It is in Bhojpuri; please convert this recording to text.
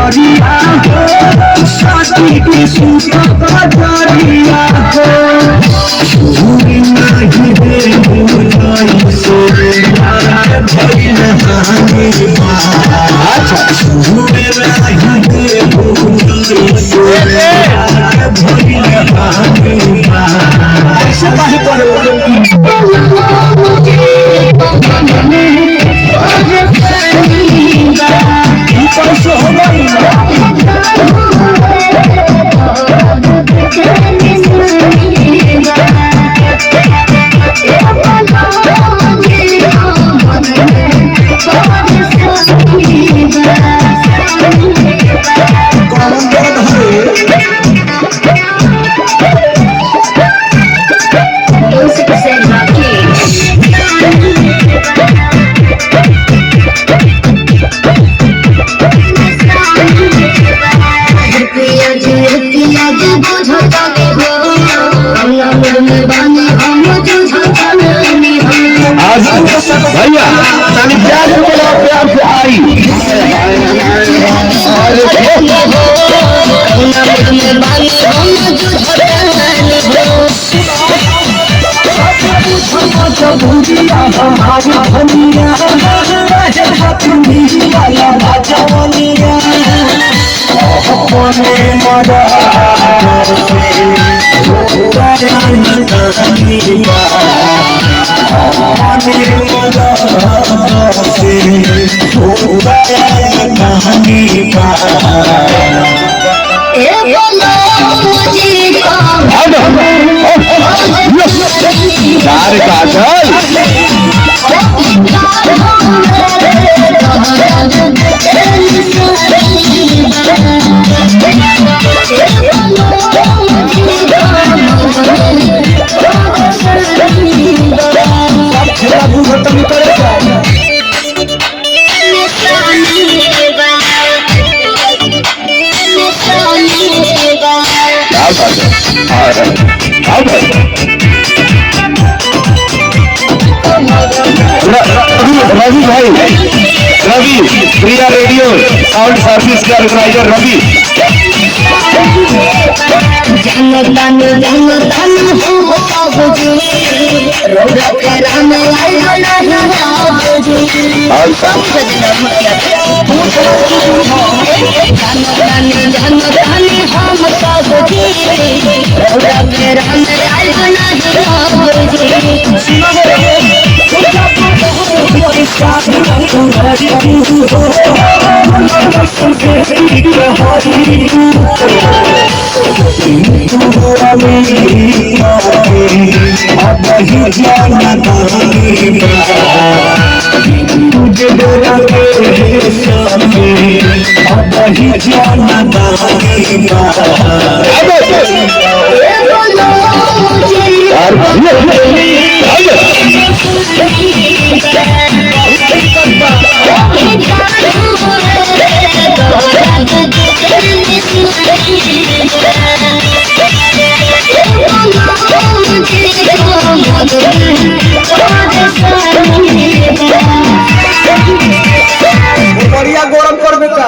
करिया हो साथी की सूरत करिया हो छुरी नहीं दे बुलाई से यार भई नहाने अच्छा छुरी नहीं दे बुलाई से यार भई नहाने ऐसे काहे करे भैया ताली प्यार से बोलो प्यार से आई रवि भाई रवि प्रिया रेडियो साउंड सर्विस के ऑर्गेनाइजर रवि बढ़िया गौरव कर बेटा।